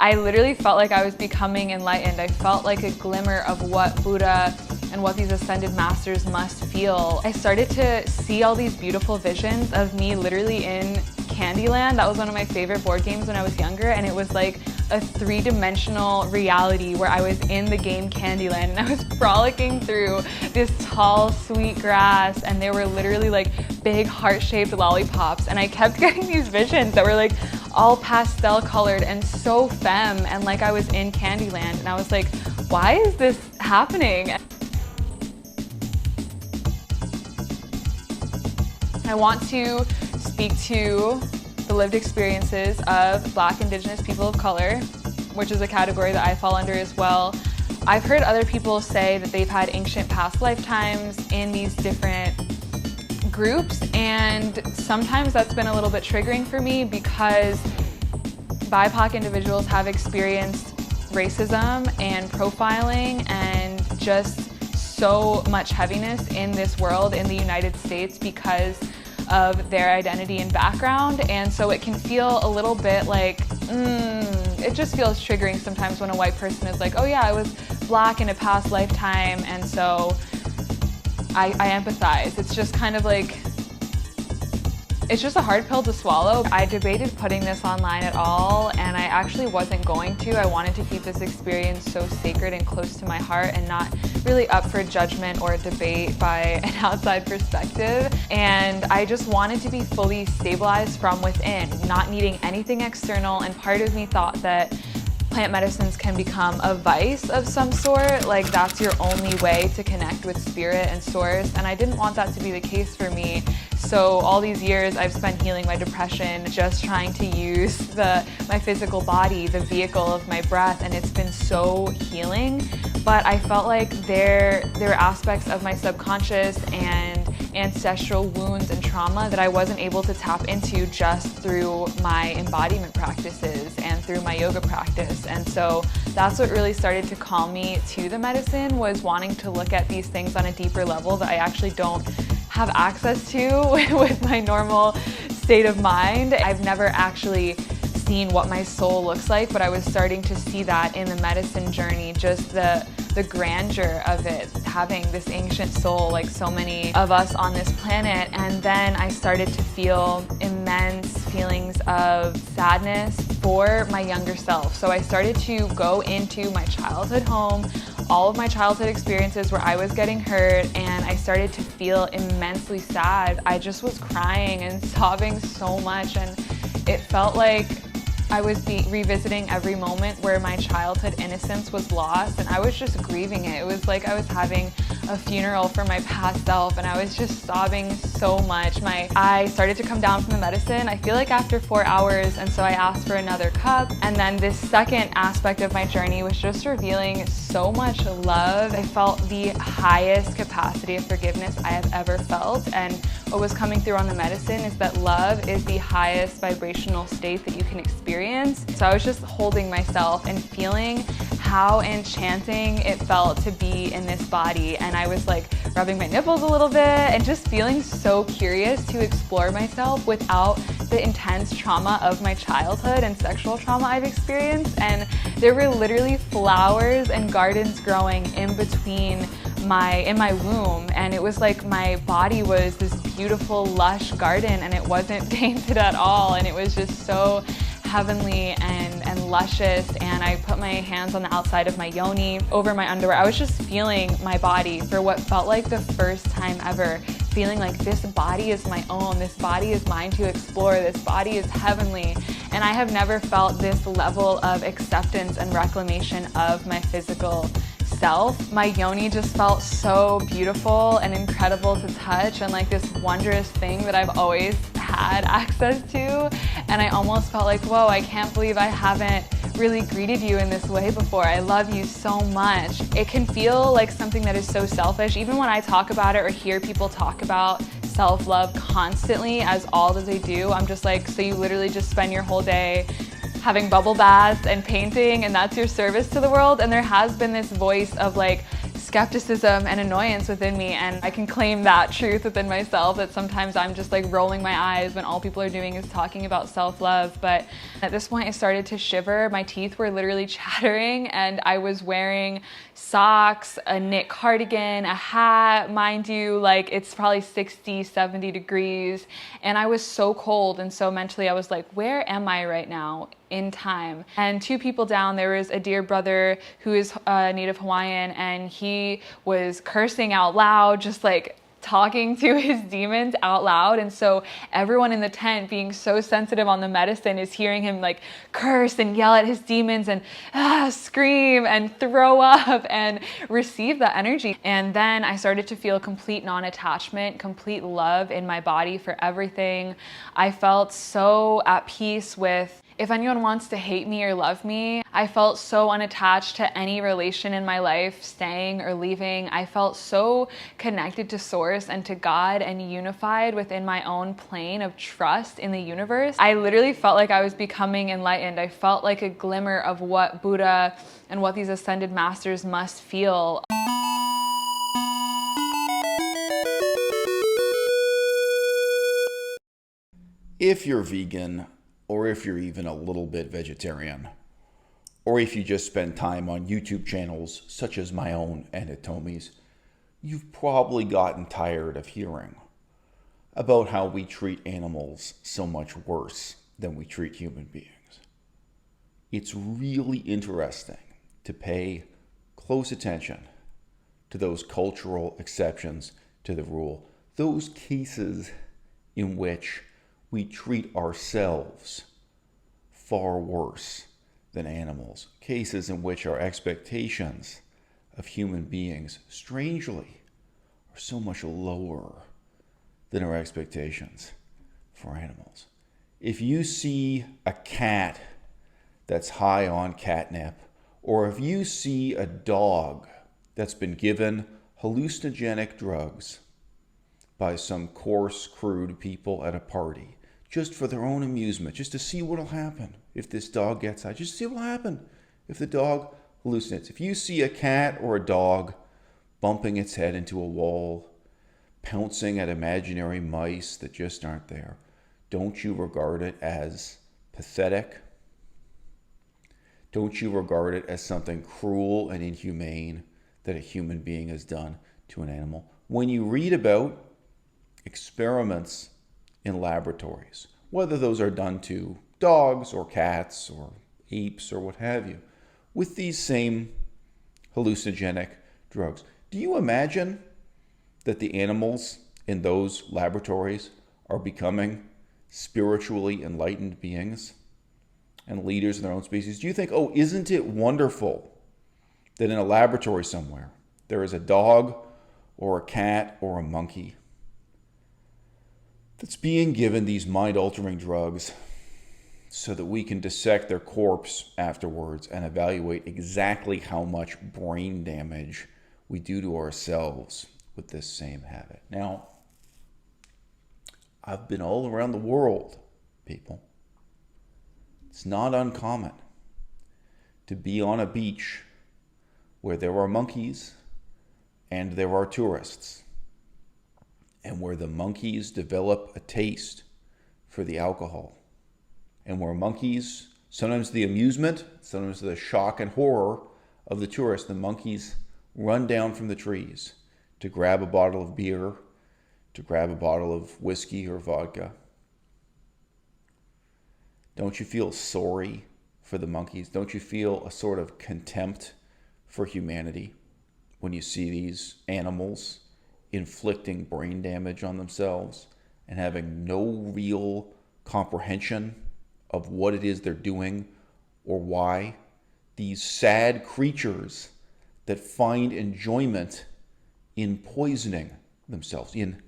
I literally felt like I was becoming enlightened. I felt like a glimmer of what Buddha and what these ascended masters must feel. I started to see all these beautiful visions of me literally in Candyland. That was one of my favorite board games when I was younger, and it was like a three-dimensional reality where I was in the game Candyland and I was frolicking through this tall, sweet grass, and there were literally like big heart-shaped lollipops, and I kept getting these visions that were like all pastel colored and so femme, and like I was in Candyland, and I was like, why is this happening? I want to speak to the lived experiences of Black, Indigenous people of color, which is a category that I fall under as well. I've heard other people say that they've had ancient past lifetimes in these different groups, and sometimes that's been a little bit triggering for me because BIPOC individuals have experienced racism and profiling and just so much heaviness in this world in the United States because of their identity and background, and so it can feel a little bit like, it just feels triggering sometimes when a white person is like, oh yeah, I was Black in a past lifetime, and so I empathize. It's just kind of like, it's just a hard pill to swallow. I debated putting this online at all, and I actually wasn't going to. I wanted to keep this experience so sacred and close to my heart and not really up for judgment or debate by an outside perspective. And I just wanted to be fully stabilized from within, not needing anything external, and part of me thought that plant medicines can become a vice of some sort, like that's your only way to connect with spirit and source, and I didn't want that to be the case for me. So all these years I've spent healing my depression, just trying to use my physical body, the vehicle of my breath, and it's been so healing. But I felt like there were aspects of my subconscious and ancestral wounds and trauma that I wasn't able to tap into just through my embodiment practices and through my yoga practice. And so that's what really started to call me to the medicine, was wanting to look at these things on a deeper level that I actually don't have access to with my normal state of mind. I've never actually seen what my soul looks like, but I was starting to see that in the medicine journey, just the grandeur of it, having this ancient soul like so many of us on this planet. And then I started to feel immense feelings of sadness for my younger self. So I started to go into my childhood home, all of my childhood experiences where I was getting hurt, and I started to feel immensely sad. I just was crying and sobbing so much, and it felt like I was revisiting every moment where my childhood innocence was lost, and I was just grieving it. It was like I was having a funeral for my past self, and I was just sobbing so much. My eye started to come down from the medicine, I feel like after 4 hours, and so I asked for another cup. And then this second aspect of my journey was just revealing so much love. I felt the highest capacity of forgiveness I have ever felt, and what was coming through on the medicine is that love is the highest vibrational state that you can experience. So I was just holding myself and feeling how enchanting it felt to be in this body, and I was like rubbing my nipples a little bit and just feeling so curious to explore myself without the intense trauma of my childhood and sexual trauma I've experienced. And there were literally flowers and gardens growing in between in my womb, and it was like my body was this beautiful lush garden, and it wasn't tainted at all, and it was just so heavenly and luscious. And I put my hands on the outside of my yoni over my underwear. I was just feeling my body for what felt like the first time ever, feeling like this body is my own, this body is mine to explore, this body is heavenly. And I have never felt this level of acceptance and reclamation of my physical self. My yoni just felt so beautiful and incredible to touch, and like this wondrous thing that I've always had access to. And I almost felt like, whoa, I can't believe I haven't really greeted you in this way before. I love you so much. It can feel like something that is so selfish. Even when I talk about it or hear people talk about self-love constantly as all that they do, I'm just like, so you literally just spend your whole day having bubble baths and painting, and that's your service to the world? And there has been this voice of like skepticism and annoyance within me, and I can claim that truth within myself, that sometimes I'm just like rolling my eyes when all people are doing is talking about self-love. But at this point I started to shiver. My teeth were literally chattering, and I was wearing socks, a knit cardigan, a hat, mind you, like it's probably 60, 70 degrees, and I was so cold. And so mentally I was like, where am I right now in time? And 2 people down, there was a dear brother who is Native Hawaiian, and he was cursing out loud, just like talking to his demons out loud. And so everyone in the tent, being so sensitive on the medicine, is hearing him like curse and yell at his demons and scream and throw up and receive that energy. And then I started to feel complete non-attachment, complete love in my body for everything. I felt so at peace with, if anyone wants to hate me or love me, I felt so unattached to any relation in my life, staying or leaving. I felt so connected to Source and to God and unified within my own plane of trust in the universe. I literally felt like I was becoming enlightened. I felt like a glimmer of what Buddha and what these ascended masters must feel. If you're vegan, or if you're even a little bit vegetarian, or if you just spend time on YouTube channels such as my own and Hitomi's, you've probably gotten tired of hearing about how we treat animals so much worse than we treat human beings. It's really interesting to pay close attention to those cultural exceptions to the rule, those cases in which we treat ourselves far worse than animals, cases in which our expectations of human beings, strangely, are so much lower than our expectations for animals. If you see a cat that's high on catnip, or if you see a dog that's been given hallucinogenic drugs by some coarse, crude people at a party, just for their own amusement, just to see what'll happen if this dog gets high, just see what'll happen if the dog hallucinates. If you see a cat or a dog bumping its head into a wall, pouncing at imaginary mice that just aren't there, don't you regard it as pathetic? Don't you regard it as something cruel and inhumane that a human being has done to an animal? When you read about experiments in laboratories, whether those are done to dogs or cats or apes or what have you, with these same hallucinogenic drugs, do you imagine that the animals in those laboratories are becoming spiritually enlightened beings and leaders in their own species? Do you think, oh, isn't it wonderful that in a laboratory somewhere there is a dog or a cat or a monkey that's being given these mind-altering drugs so that we can dissect their corpse afterwards and evaluate exactly how much brain damage we do to ourselves with this same habit? Now, I've been all around the world, people. It's not uncommon to be on a beach where there are monkeys and there are tourists, and where the monkeys develop a taste for the alcohol, and where monkeys, sometimes the amusement, sometimes the shock and horror of the tourists, the monkeys run down from the trees to grab a bottle of beer, to grab a bottle of whiskey or vodka. Don't you feel sorry for the monkeys? Don't you feel a sort of contempt for humanity when you see these animals inflicting brain damage on themselves and having no real comprehension of what it is they're doing or why? These sad creatures that find enjoyment in poisoning themselves, in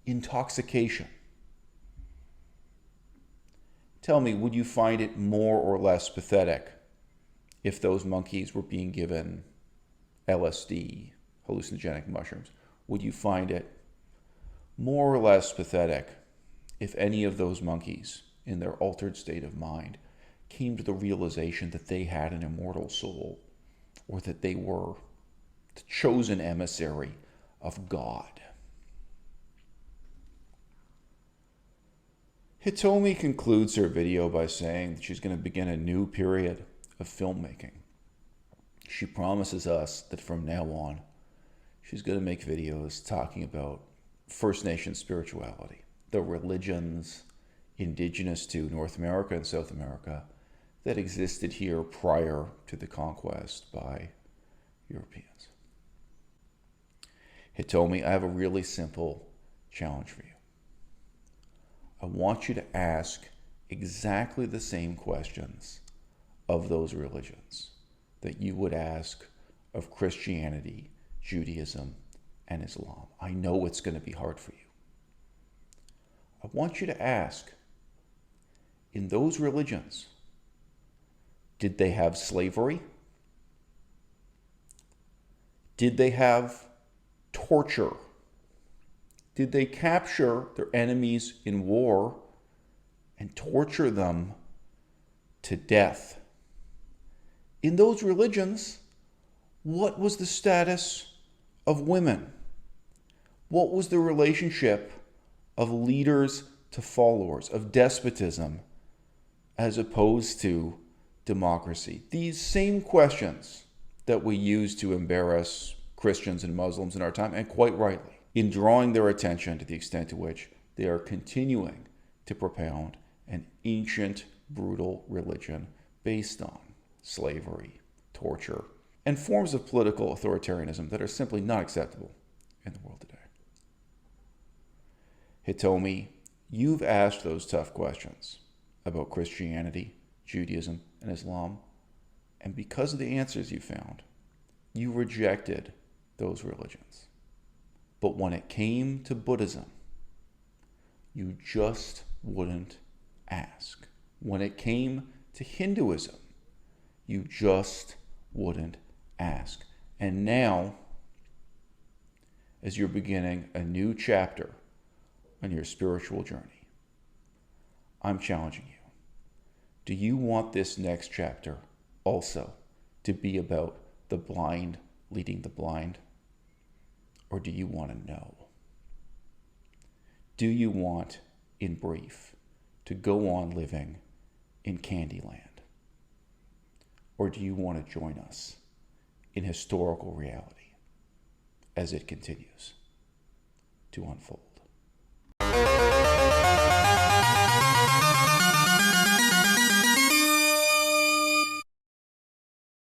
intoxication. Tell me, would you find it more or less pathetic if those monkeys were being given LSD, hallucinogenic mushrooms? Would you find it more or less pathetic if any of those monkeys, in their altered state of mind, came to the realization that they had an immortal soul, or that they were the chosen emissary of God. Hitomi concludes her video by saying that she's going to begin a new period of filmmaking. She promises us that from now on, she's going to make videos talking about First Nation spirituality, the religions indigenous to North America and South America that existed here prior to the conquest by Europeans. Hitomi, I have a really simple challenge for you. I want you to ask exactly the same questions of those religions that you would ask of Christianity, Judaism, and Islam. I know it's going to be hard for you. I want you to ask, in those religions, did they have slavery? Did they have torture? Did they capture their enemies in war and torture them to death? In those religions, what was the status of women? What was the relationship of leaders to followers, of despotism as opposed to democracy? These same questions that we use to embarrass Christians and Muslims in our time, and quite rightly, in drawing their attention to the extent to which they are continuing to propound an ancient, brutal religion based on slavery, torture, and forms of political authoritarianism that are simply not acceptable in the world today. Hitomi, you've asked those tough questions about Christianity, Judaism, and Islam, and because of the answers you found, you rejected those religions. But when it came to Buddhism, you just wouldn't ask. When it came to Hinduism, you just wouldn't ask. And now, as you're beginning a new chapter on your spiritual journey, I'm challenging you. Do you want this next chapter also to be about the blind leading the blind? Or do you want to know? Do you want, in brief, to go on living in Candyland? Or do you want to join us in historical reality as it continues to unfold?